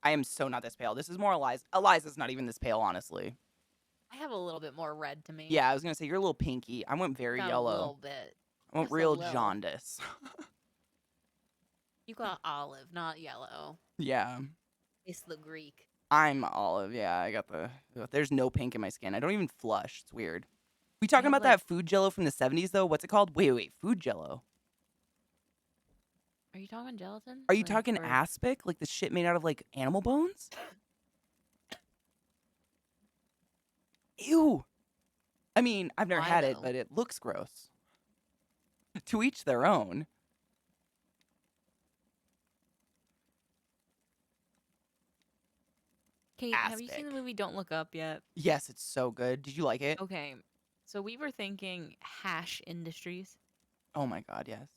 I am so not this pale. This is more Eliza. Eliza's not even this pale, honestly. I have a little bit more red to me. Yeah, I was gonna say you're a little pinky. I went very Got a yellow. little bit. I went Just a real little. jaundice. You got olive, not yellow. Yeah. It's the Greek. I'm olive. Yeah, I got the. There's no pink in my skin. I don't even flush. It's weird. We I talking have about like, that food jello from the 70s though? What's it called? Wait. Food jello. are you talking gelatin? Are you Like, talking or aspic? Like the shit made out of like animal bones? Ew. I mean, I've never why had it, though? but it looks gross. To each their own. Kate, have you seen the Aspic. movie Don't Look Up yet? Yes, it's so good. Did you like it? Okay, so we were thinking Hash Industries Oh my god, yes.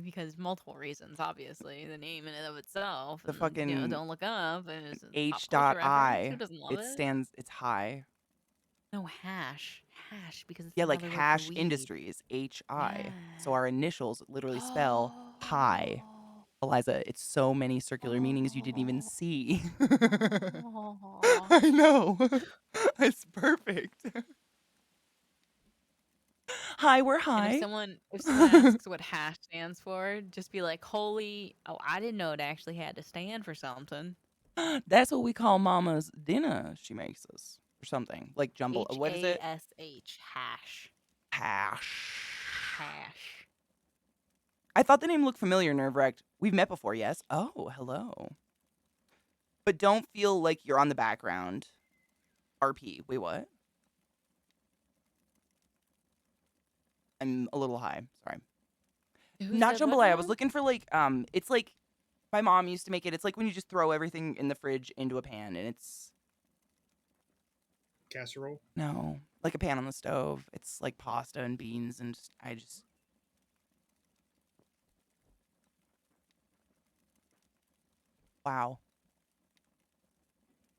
because multiple reasons, obviously, the name in and of itself, The and fucking Don't Look Up, and it's a pop H culture dot reference. Who I. doesn't love It it? stands. It's high. No, hash because it's Yeah, like another word for Hash weed. Industries. HI. So Yeah. our initials literally spell high. Oh. Eliza, it's so many circular meanings you didn't even Oh. see. Oh. I know. It's perfect. Hi, we're And high. if someone asks what hash stands for, just be like, "Holy, oh, I didn't know it actually had to stand for something." That's what we call Mama's dinner. She makes us or something like jumble. What is it? HASH, hash, Hash. hash. I thought the name looked familiar. Nerve wracked. We've met before, yes. Oh, hello. But don't feel like you're on the background. RP. Wait, what? I'm a little high. Sorry. Who Not said what jambalaya. I was now? looking for like it's like my mom used to make it. It's like when you just throw everything in the fridge into a pan and it's Casserole. no, like a pan on the stove. It's like pasta and beans and I just wow.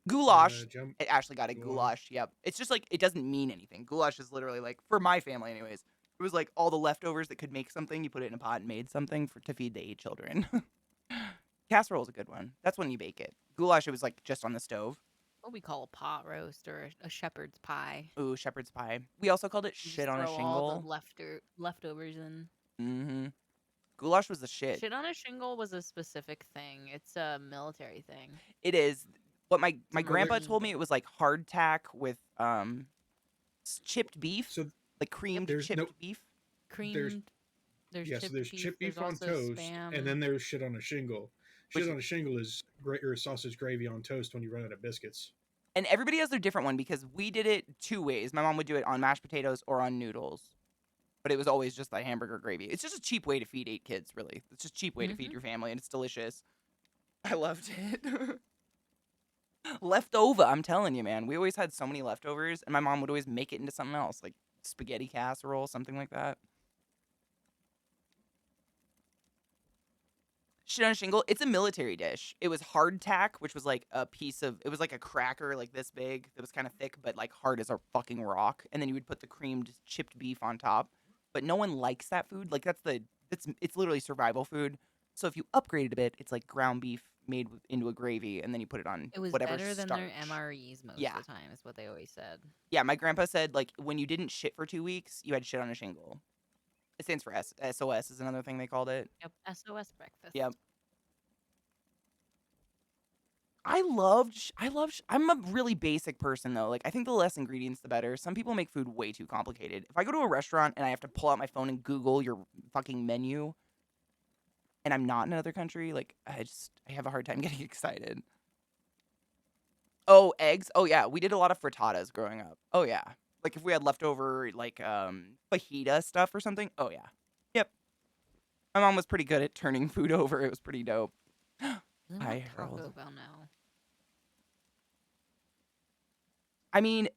Goulash. Jump It actually got a goulash. goulash. Yep. It's just like it doesn't mean anything. Goulash is literally like for my family anyways. It was like all the leftovers that could make something. You put it in a pot and made something to feed the 8 children. Casserole is a good one. That's when you bake it. Goulash, it was like just on the stove. What we call a pot roast or a shepherd's pie. Ooh, shepherd's pie. We also called it You shit just on a throw all the shingle. leftovers in. Mm-hmm. Goulash was the shit. Shit on a shingle was a specific thing. It's a military thing. It is. What It's my a Oh, there. grandpa told marine. me it was like hardtack with chipped beef, So like Yep. creamed there's no chipped beef. there's Creamed. There's yeah. So chipped there's beef. chipped There's beef on also toast, and spam. then there's shit on a shingle. Which Shit on a shingle is or sausage gravy on toast when you run out of biscuits. and everybody has their different one because we did it 2 ways. My mom would do it on mashed potatoes or on noodles. But it was always just like hamburger gravy. It's just a cheap way to feed 8 kids, really. It's just a cheap way to feed Hmm. your family, and it's delicious. I loved it. Leftover, I'm telling you, man. We always had so many leftovers, and my mom would always make it into something else, like spaghetti casserole, something like that. Shit on a shingle. It's a military dish. It was hardtack, which was like a piece of. It was like a cracker, like this big. That was kind of thick, but like hard as a fucking rock. And then you would put the creamed chipped beef on top. But no one likes that food. Like that's the. It's literally survival food. So if you upgrade it a bit, it's like ground beef made into a gravy, and then you put it on It was whatever better than their starch. MREs most Yeah, of the time, is what they always said. yeah. My grandpa said like when you didn't shit for 2 weeks, you had shit on a shingle. It stands for SOS is another thing they called it. Yep. SOS breakfast. Yep. I'm a really basic person though. Like I think the less ingredients the better. Some people make food way too complicated. If I go to a restaurant and I have to pull out my phone and Google your fucking menu and I'm not in another country, like I have a hard time getting excited. Oh, eggs. Oh yeah, we did a lot of frittatas growing up. Oh yeah. Like if we had leftover like fajita stuff or something. Oh yeah. Yep. My mom was pretty good at turning food over. It was pretty dope. Really Hi, want Harold. Taco Bell now. I mean,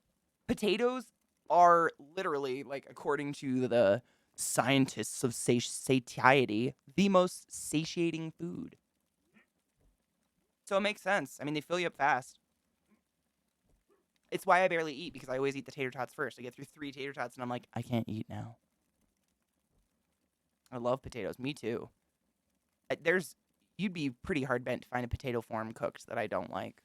potatoes are literally, like, according to the scientists of satiety, the most satiating food. So it makes sense. I mean, they fill you up fast. It's why I barely eat because I always eat the tater tots first. I get through 3 tater tots and I'm like, I can't eat now. I love potatoes. Me too. There's You'd be pretty hard bent to find a potato form cooked that I don't like.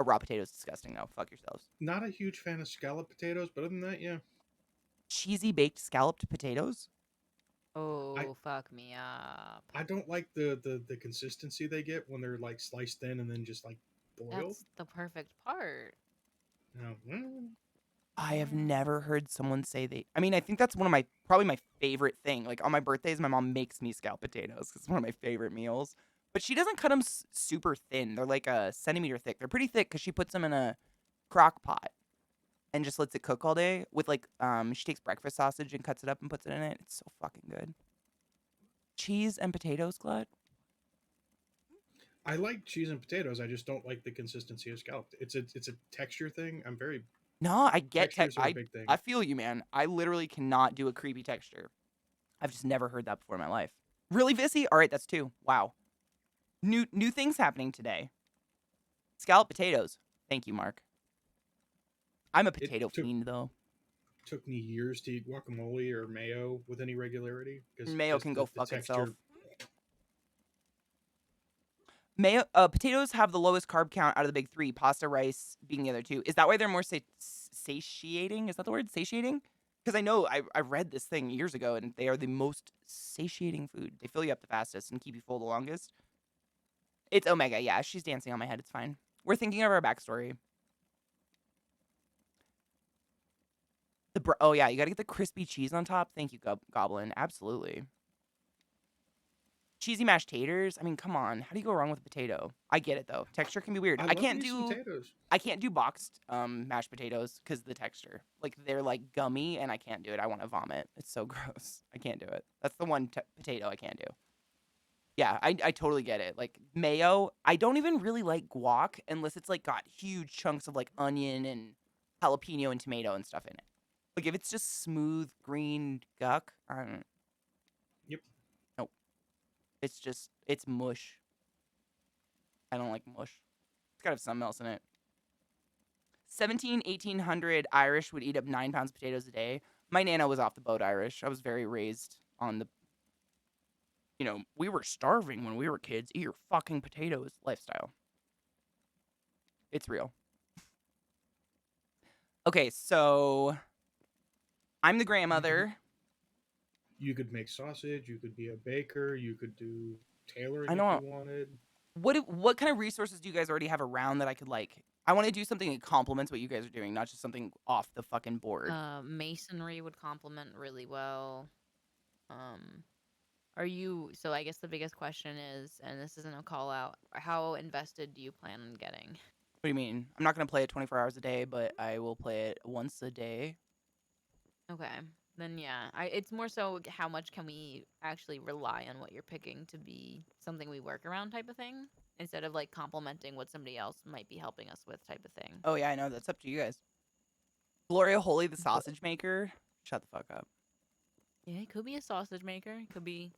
A raw potato is disgusting. No, fuck yourselves. Not a huge fan of scallop potatoes, but other than that, yeah. Cheesy baked scalloped potatoes? I Oh, fuck me up. I don't like the consistency they get when they're like sliced thin and then just like boiled. That's the perfect part. No, I have Mm. never heard someone say they. I mean, I think that's one of my probably my favorite thing. Like on my birthdays, my mom makes me scalloped potatoes. It's one of my favorite meals. But she doesn't cut them super thin. They're like a centimeter thick. They're pretty thick because she puts them in a crock pot and just lets it cook all day with like she takes breakfast sausage and cuts it up and puts it in it. It's so fucking good. Cheese and potatoes, Glut? I like cheese and potatoes. I just don't like the consistency of scalloped. It's a texture thing. I'm very No, I get Textures are a big I thing. feel you, man. I literally cannot do a creepy texture. I've just never heard that before in my life. Really, Vissy? All right, that's two. Wow. New things happening today. Scalloped potatoes. Thank you, Mark. I'm a It potato fiend though. took me years to eat guacamole or mayo with any regularity because Mayo just can go the fuck itself. texture. Mayo potatoes have the lowest carb count out of the big three, pasta, rice being the other two. Is that why they're more satiating? Is that the word? Satiating? Because I know I read this thing years ago and they are the most satiating food. They fill you up the fastest and keep you full the longest. It's Omega, yeah. She's dancing on my head. It's fine. We're thinking of our backstory. Oh yeah, you gotta get the crispy cheese on top. Thank you, Goblin. Absolutely. Cheesy mashed taters. I mean, come on. How do you go wrong with a potato? I get it though. Texture can be weird. I love me some potatoes. I can't do boxed mashed potatoes because of the texture. Like they're like gummy and I can't do it. I want to vomit. It's so gross. I can't do it. That's the one potato I can't do. Yeah, I totally get it. Like mayo, I don't even really like guac unless it's like got huge chunks of like onion and jalapeno and tomato and stuff in it. Like if it's just smooth green guck, I don't. Yep. Nope. It's mush. I don't like mush. It's gotta have something else in it. 1800 Irish would eat up 9 pounds of potatoes a day. My nana was off the boat Irish. I was very raised on the, we were starving when we were kids. Eat your fucking potatoes lifestyle. It's real. Okay, so I'm the grandmother. You could make sausage. You could be a baker. You could do tailoring I if know. you wanted. What kind of resources do you guys already have around that I could like? I want to do something that complements what you guys are doing, not just something off the fucking board. Masonry would complement really well. Are you? So I guess the biggest question is, and this isn't a call out. How invested do you plan on getting? What do you mean? I'm not gonna play it 24 hours a day, but I will play it once a day. Okay, then yeah, it's more so how much can we actually rely on what you're picking to be something we work around type of thing, instead of like complimenting what somebody else might be helping us with type of thing. Oh yeah, I know. That's up to you guys. Gloria Holy, the But sausage maker. Shut the fuck up. yeah, it could be a sausage maker. It could be.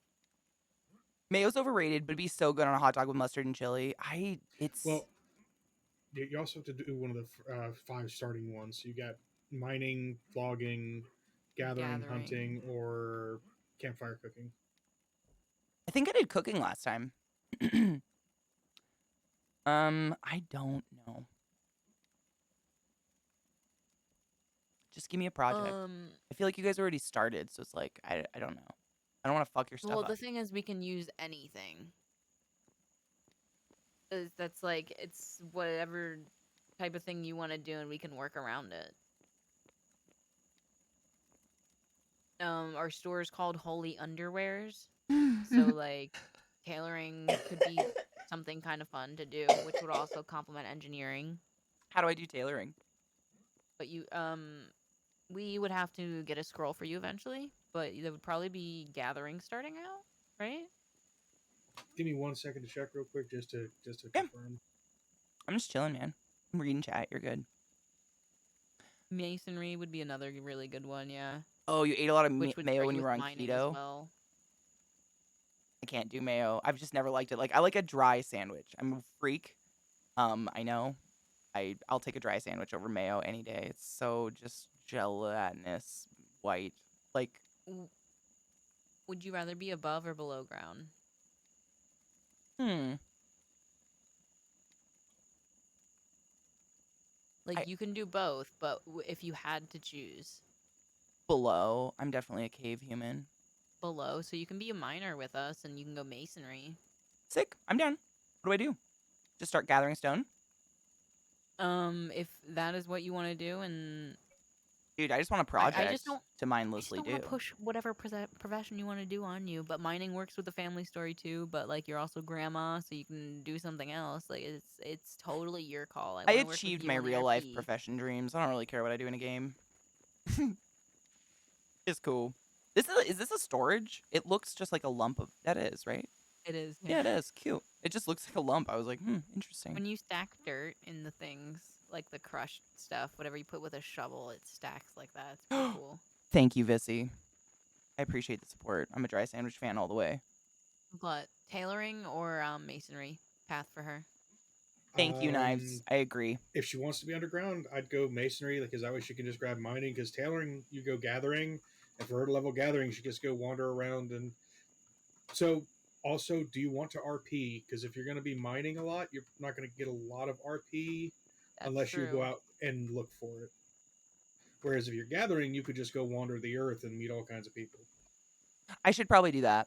Mayo's overrated, but it'd be so good on a hot dog with mustard and chili. It's Well, you also have to do one of the 5 starting ones. So you got mining, logging, gathering, Gathering. hunting, or campfire cooking. I think I did cooking last time. I don't know. Just give me a project. I feel like you guys already started, so it's like I don't know. I don't want to fuck your stuff Well, up. the thing is, we can use anything. That's like it's whatever type of thing you want to do, and we can work around it. Our store is called Holy Underwears, so like tailoring could be something kind of fun to do, which would also complement engineering. How do I do tailoring? But we would have to get a scroll for you eventually, but there would probably be gathering starting out, right? Give me 1 second to check real quick, just to Yeah. confirm. I'm just chilling, man. I'm reading chat. You're good. Masonry would be another really good one, yeah. Oh, you ate a lot of Which would mayo start when you you with were on mining as keto? well. I can't do mayo. I've just never liked it. Like I like a dry sandwich. I'm a freak. I know. I'll take a dry sandwich over mayo any day. It's so just gelatinous white. Like Would you rather be above or below ground? Hmm. Like I you can do both, but if you had to choose below. I'm definitely a cave human. below, so you can be a miner with us and you can go masonry. Sick. I'm down. What do I do? Just start gathering stone? If that is what you want to do, and Dude, I just want a I project just don't. to I just mindlessly don't want to do. push whatever profession you want to do on you, but mining works with the family story too. But like you're also grandma, so you can do something else. Like it's totally your call. I I want to work with achieved you my on the real life RP. profession dreams. I don't really care what I do in a game. It's cool. Is this a storage? It looks just like a lump of that is, right? It is, yeah. Yeah, it is. Cute. It just looks like a lump. I was like, interesting. When you stack dirt in the things, like the crushed stuff, whatever you put with a shovel, it stacks like that. It's pretty cool. Thank you, Vissy. I appreciate the support. I'm a dry sandwich fan all the way. But tailoring or masonry path for her. Thank you, Knives. I agree. If she wants to be underground, I'd go masonry because that way she can just grab mining. Because tailoring, you go gathering, and for her to level gathering, she just go wander around. And so, also, do you want to RP? Because if you're going to be mining a lot, you're not going to get a lot of RP That's unless you go true. out and look for it. Whereas if you're gathering, you could just go wander the earth and meet all kinds of people. I should probably do that.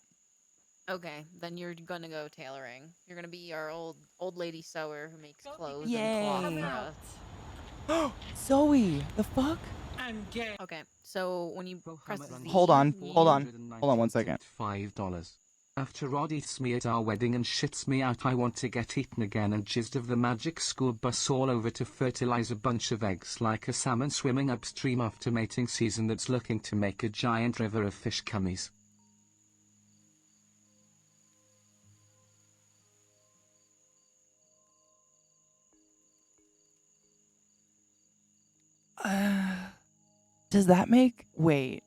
Okay, then you're gonna go tailoring. You're gonna be our old lady sewer who makes clothes and Yay. cloth for us. Zoe, the fuck? Okay, so when you press Z, Hold on. Hold on. you- Hold on 1 second. $5. After Rod eats me at our wedding and shits me out, I want to get eaten again and jizzed of the magic school bus all over to fertilize a bunch of eggs like a salmon swimming upstream after mating season that's looking to make a giant river of fish cummies. Does that make wait?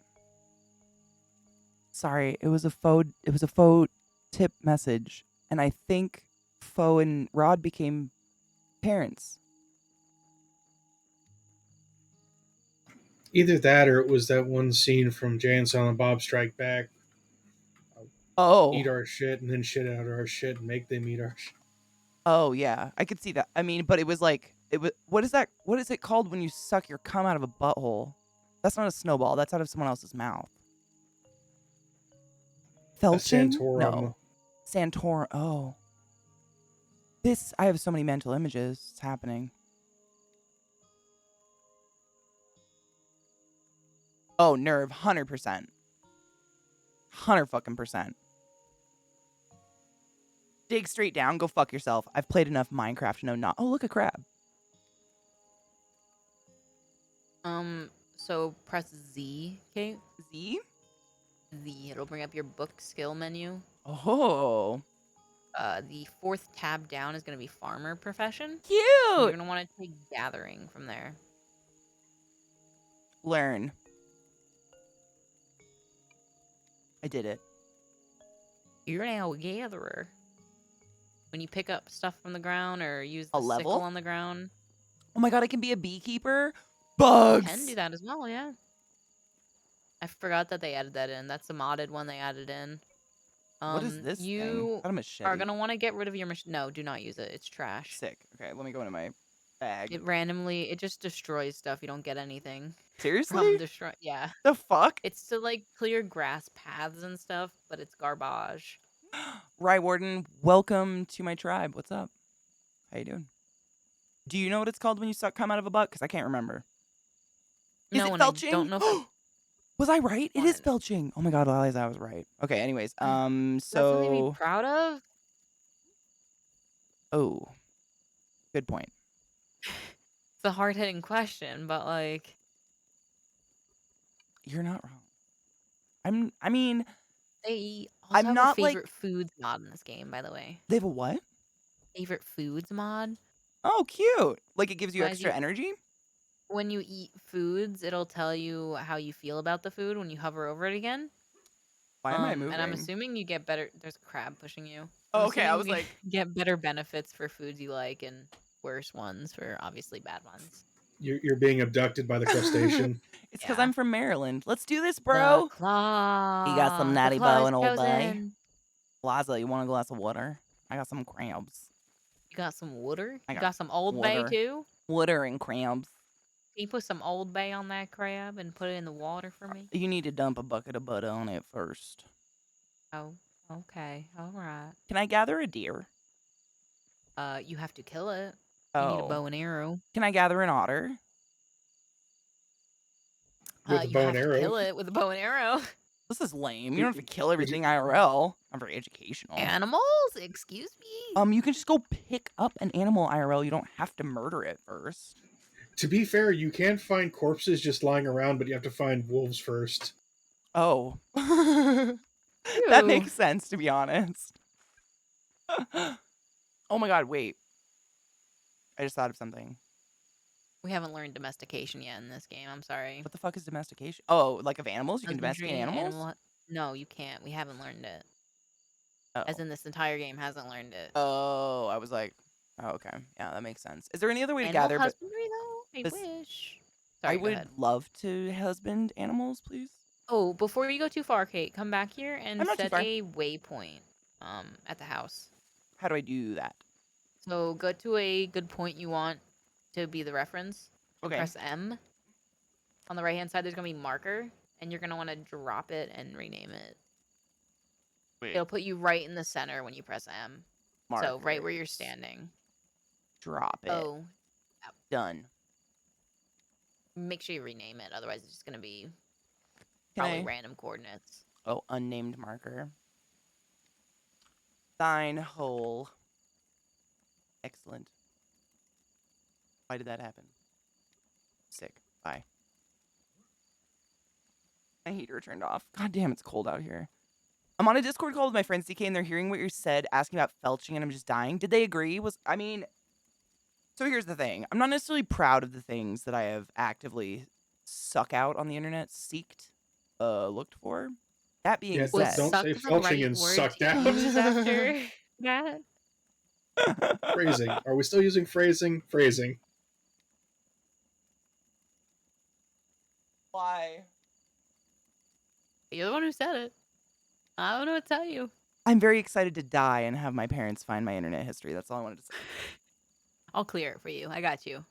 Sorry, it was a faux tip message, and I think Faux and Rod became parents. Either that, or it was that one scene from Jay and Silent Bob Strike Back. Oh. Eat our shit and then shit out of our shit and make them eat our shit. Oh yeah, I could see that. I mean, but it was like it was. What is that? What is it called when you suck your cum out of a butthole? That's not a snowball. That's out of someone else's mouth. A Felching? Santorum. No. Santorum. Oh. This. I have so many mental images. It's happening. Oh, nerve. 100%. 100%. Dig straight down. Go fuck yourself. I've played enough Minecraft to know not. Oh, look, a crab. so press Z, Kate. Z? Z. It'll bring up your book skill menu. Oh. The fourth tab down is gonna be farmer profession. Cute. You're gonna want to take gathering from there. Learn. I did it. You're now a gatherer. When you pick up stuff from the ground or use the A level? sickle on the ground, Oh my god, I can be a beekeeper? you Bugs! can do that as well, yeah. I forgot that they added that in. That's a modded one they added in. What is this thing? You Is that a machete? are gonna want to get rid of your machine. No, do not use it. It's trash. Sick. Okay, let me go into my bag. It just destroys stuff. You don't get anything Seriously? from destroy. Yeah, The fuck? it's to like clear grass paths and stuff, but it's garbage. Rye Warden, welcome to my tribe. What's up? How you doing? Do you know what it's called when you suck cum out of a butt? Because I can't remember. Is No, it and I felching? don't know if I Was I right? It wanna is felching. Oh my god, Liza, I was right. Okay, anyways, That's something to be so proud of. oh, good point. It's a hard hitting question, but like You're not wrong. I mean, they also I'm have not a like favorite foods mod in this game, by the way. they have a what? Favorite foods mod. Oh, cute. Like it gives you Why is extra you energy? when you eat foods, it'll tell you how you feel about the food when you hover over it again. Why am I And I'm moving? assuming you get better. There's a crab pushing you. Oh, I'm okay, I assuming was you like, get better benefits for foods you like and worse ones for obviously bad ones. You're being abducted by the crustacean. it's because Yeah. I'm from Maryland. Let's do this, The bro. claw. You got some The natty claw bow is and old boy. chosen. Liza, you want a glass of water? I got some crabs. You got some water? I You got got some Old Bay water. too? Water and crabs. Can you put some Old Bay on that crab and put it in the water for me? You need to dump a bucket of butter on it first. Oh, okay. All right. Can I gather a deer? You have to kill it. You need a Oh. bow and arrow. Can I gather an otter? With a You bow have and to arrow. kill it with a bow and arrow. This is lame. You don't have to kill Would everything you- IRL. I'm very educational. Animals? Excuse me? You can just go pick up an animal IRL. You don't have to murder it first. To be fair, you can find corpses just lying around, but you have to find wolves first. Oh. That Ew. makes sense, to be honest. Oh my god, wait. I just thought of something. We haven't learned domestication yet in this game. I'm sorry. What the fuck is domestication? Oh, like of animals? You can Husbandry, domesticate animals? No, you can't. We haven't learned it. Oh. As in, this entire game hasn't learned it. Oh, I was like, oh, okay. Yeah, that makes sense. Is there any other way to Animal gather? husbandry, though? I this- wish. Sorry, I go would ahead. love to husband animals, please. Oh, before you go too far, Kate, come back here and I'm not too set far. a waypoint at the house. How do I do that? So go to a good point you want to be the reference. Okay. Press M. On the right-hand side, there's going to be marker, and you're going to want to drop it and rename it. Wait. It'll put you right in the center when you press M. So right where you're Markers. standing. Drop it. Oh, Done. make sure you rename it. Otherwise, it's just going to be Can probably I- random coordinates. Oh, unnamed marker. Sign hole. Excellent. Why did that happen? Sick. Bye. My heater turned off. God damn, it's cold out here. I'm on a Discord call with my friends DK and they're hearing what you said, asking about felching, and I'm just dying. Did they agree? So here's the thing. I'm not necessarily proud of the things that I have actively suck out on the internet, looked for. That being Yeah, said, don't say sucked the felching right and word sucked to out. use after that? Phrasing. Are we still using phrasing? Phrasing. Why? You're the one who said it. I don't know what to tell you. I'm very excited to die and have my parents find my internet history. That's all I wanted to say. I'll clear it for you. I got you.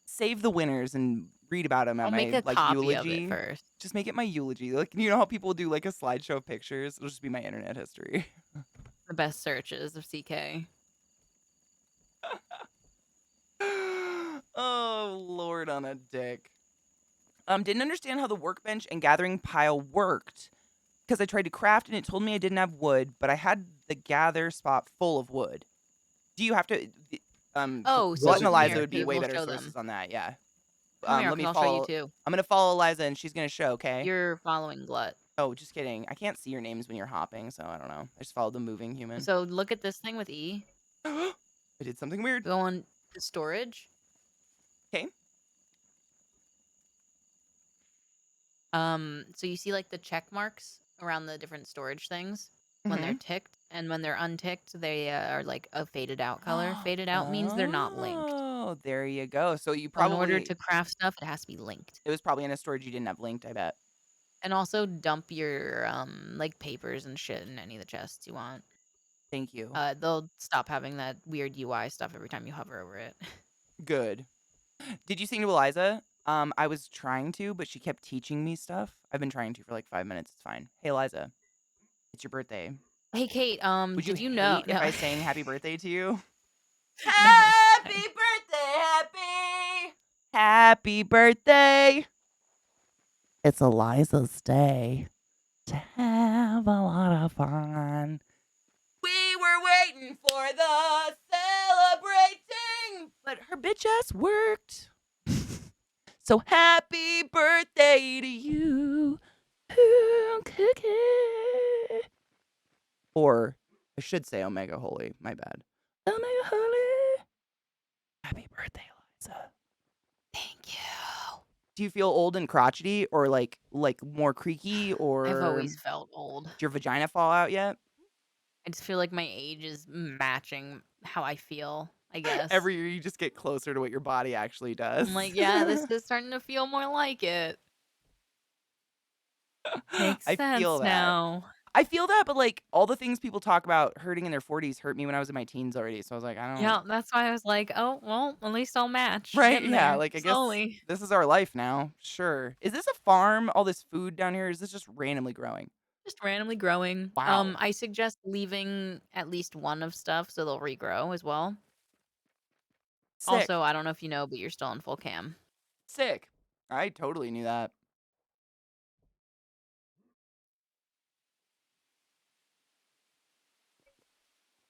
Save the winners and read about them at I'll my make a like copy eulogy. of it first. Just make it my eulogy. Like, you know how people do like a slideshow of pictures? It'll just be my internet history. The best searches of CK. Oh, Lord on a dick. Didn't understand how the workbench and gathering pile worked because I tried to craft and it told me I didn't have wood, but I had the gather spot full of wood. Do you have to? Oh, so Glut and come Eliza here, would be Kate, way we'll better show sources them. on that. Yeah. Come here, Let me I'll follow. show you too. I'm gonna follow Eliza and she's gonna show. Okay. You're following Glut. Oh, just kidding. I can't see your names when you're hopping, so I don't know. I just followed the moving human. So look at this thing with E. I did something weird. Go on to storage. 'Kay. So you see like the check marks around the different storage things when they're ticked, and when they're unticked, they are like a faded out color. Faded out means they're not linked. Oh, there you go. So you So in probably order to craft stuff, it has to be linked. it was probably in a storage you didn't have linked, I bet. And also dump your like papers and shit in any of the chests you want. Thank you. They'll stop having that weird UI stuff every time you hover over it. Good. Did you sing to Eliza? I was trying to, but she kept teaching me stuff. I've been trying to for like 5 minutes. It's fine. Hey, Eliza, it's your birthday. Hey Kate, Would did you you know hate if I sang happy birthday to you? No, Happy it's fine. birthday, happy birthday. It's Eliza's day to have a lot of fun. We were waiting for the celebrating, but her bitch ass worked. So happy birthday to you, ooh, Cookie. Or I should say Omega Holy. My bad. Omega Holy. Happy birthday, Eliza. Thank you. Do you feel old and crotchety, or like more creaky, or I've always felt old. did your vagina fall out yet? I just feel like my age is matching how I feel, I guess. Every year you just get closer to what your body actually does. I'm like, yeah, this is starting to feel more like it. Makes I sense feel that. now. I feel that, but, like, all the things people talk about hurting in their 40s hurt me when I was in my teens already, so I was like, I don't Yeah, that's why I was like, "Oh, well, at least I'll match." Right, Getting yeah, there like, I guess slowly. this is our life now, sure. Is this a farm, all this food down here, or is this just randomly growing? Just randomly growing. Wow. I suggest leaving at least one of stuff so they'll regrow as well. Sick, Also, I don't know if you know, but you're still in full cam. sick. I totally knew that.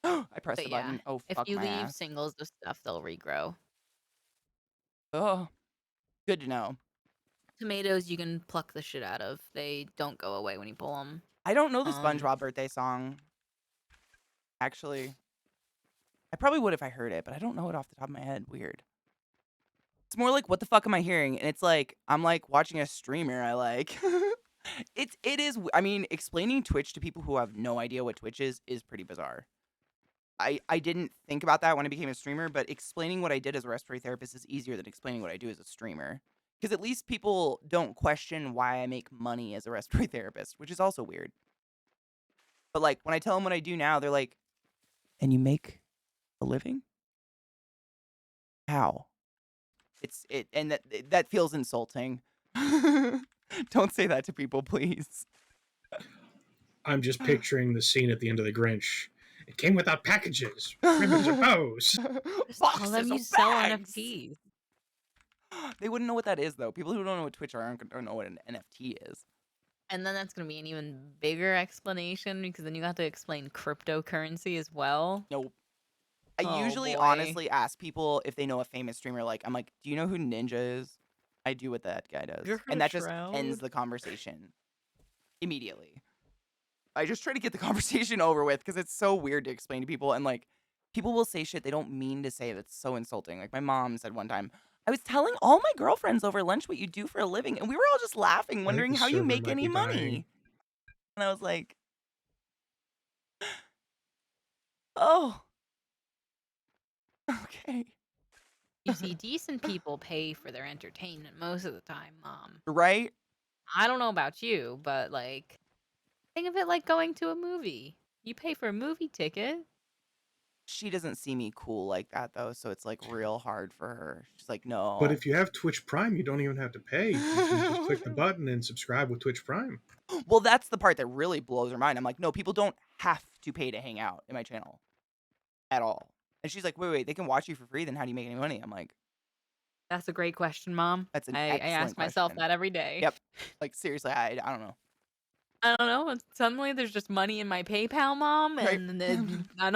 I pressed But the yeah, button. Oh, if fuck you my leave ass. singles of stuff, they'll regrow. Oh, good to know. Tomatoes you can pluck the shit out of. They don't go away when you pull them. I don't know the Um, SpongeBob birthday song, actually. I probably would if I heard it, but I don't know it off the top of my head. Weird. It's more like, what the fuck am I hearing? And it's like, I'm like watching a streamer I like. I mean, explaining Twitch to people who have no idea what Twitch is pretty bizarre. I didn't think about that when I became a streamer, but explaining what I did as a respiratory therapist is easier than explaining what I do as a streamer. Because at least people don't question why I make money as a respiratory therapist, which is also weird. But like when I tell them what I do now, they're like, "And you make a living? How?" And that feels insulting. Don't say that to people, please. I'm just picturing the scene at the end of The Grinch. It came without packages, ribbons, or bows. just tell them Boxes you of sell bags. NFTs. They wouldn't know what that is, though. People who don't know what Twitch are aren't gonna know what an NFT is. And then that's gonna be an even bigger explanation because then you have to explain cryptocurrency as well. Nope. I Oh usually boy. honestly ask people if they know a famous streamer. Like, I'm like, "Do you know who Ninja is?" I do what that guy does, You're and a that just ends shroud. the conversation immediately. I just try to get the conversation over with because it's so weird to explain to people, and like, people will say shit they don't mean to say that's so insulting. Like my mom said one time, "I was telling all my girlfriends over lunch what you do for a living, and we were all just laughing, I think wondering the how you server make might any be dying. money." And I was like, "Oh, okay." You see, decent people pay for their entertainment most of the time, Mom. Right? I don't know about you, but like, think of it like going to a movie. You pay for a movie ticket. She doesn't see me cool like that though, so it's like real hard for her. She's like, But "No." if you have Twitch Prime, you don't even have to pay. You can just click the button and subscribe with Twitch Prime. Well, that's the part that really blows her mind. I'm like, "No, people don't have to pay to hang out in my channel at all." And she's like, "Wait, they can watch you for free, then how do you make any money?" I'm like, That's a great question, Mom. "That's an I excellent ask myself question." that every day. Yep. Like seriously, I don't know. I don't know. Suddenly, there's just money in my PayPal, Mom, Right? and then I